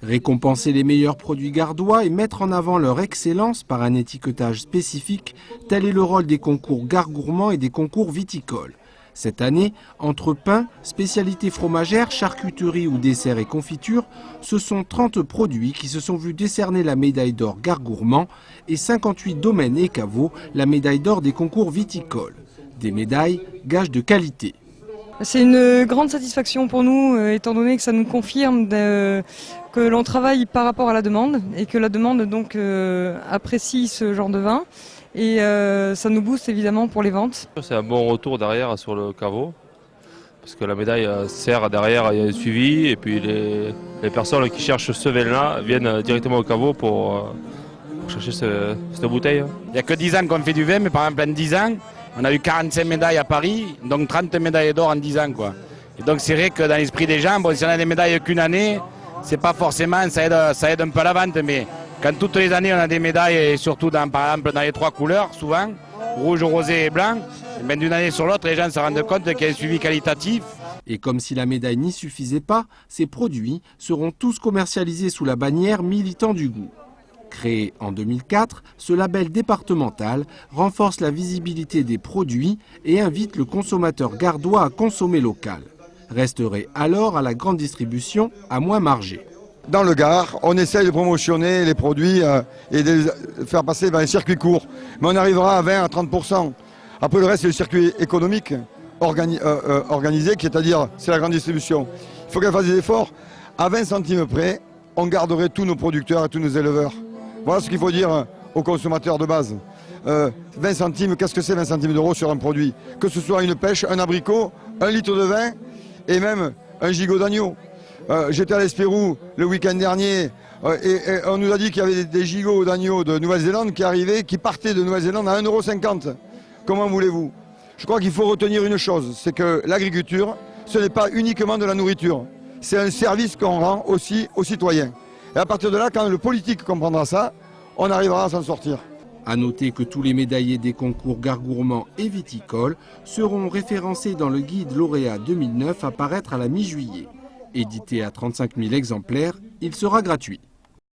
Récompenser les meilleurs produits gardois et mettre en avant leur excellence par un étiquetage spécifique, tel est le rôle des concours Gare Gourmand et des concours viticoles. Cette année, entre pain, spécialités fromagères, charcuterie ou desserts et confitures, ce sont 30 produits qui se sont vus décerner la médaille d'or Gare Gourmand et 58 domaines et caveaux la médaille d'or des concours viticoles. Des médailles, gages de qualité. C'est une grande satisfaction pour nous, étant donné que ça nous confirme que l'on travaille par rapport à la demande et que la demande donc apprécie ce genre de vin. Et ça nous booste évidemment pour les ventes. C'est un bon retour derrière sur le caveau, parce que la médaille sert derrière, il y a un suivi, et puis les personnes qui cherchent ce vin-là viennent directement au caveau pour chercher cette bouteille. Il n'y a que 10 ans qu'on fait du vin, mais par exemple en 10 ans, on a eu 45 médailles à Paris, donc 30 médailles d'or en 10 ans, quoi. Et donc c'est vrai que dans l'esprit des gens, bon, si on a des médailles qu'une année, c'est pas forcément, ça aide un peu à la vente, mais quand toutes les années on a des médailles, et surtout par exemple dans les 3 couleurs, souvent, rouge, rosé et blanc, et bien d'une année sur l'autre, les gens se rendent compte qu'il y a un suivi qualitatif. Et comme si la médaille n'y suffisait pas, ces produits seront tous commercialisés sous la bannière Militants du goût. Créé en 2004, ce label départemental renforce la visibilité des produits et invite le consommateur gardois à consommer local. Resterait alors à la grande distribution à moins marger. Dans le Gard, on essaye de promotionner les produits et de les faire passer dans les circuits courts. Mais on arrivera à 20 à 30%. Après le reste, c'est le circuit économique organisé, c'est-à-dire c'est la grande distribution. Il faut qu'elle fasse des efforts. À 20 centimes près, on garderait tous nos producteurs et tous nos éleveurs. Voilà ce qu'il faut dire aux consommateurs de base. 20 centimes, qu'est-ce que c'est 20 centimes d'euros sur un produit? Que ce soit une pêche, un abricot, un litre de vin et même un gigot d'agneau. J'étais à l'Espérou le week-end dernier et on nous a dit qu'il y avait des gigots d'agneau de Nouvelle-Zélande qui partaient de Nouvelle-Zélande à 1,50 €. Comment voulez-vous? Je crois qu'il faut retenir une chose, c'est que l'agriculture, ce n'est pas uniquement de la nourriture. C'est un service qu'on rend aussi aux citoyens. Et à partir de là, quand le politique comprendra ça, on arrivera à s'en sortir. A noter que tous les médaillés des concours Gare Gourmand et viticoles seront référencés dans le guide lauréat 2009 à paraître à la mi-juillet. Édité à 35 000 exemplaires, il sera gratuit.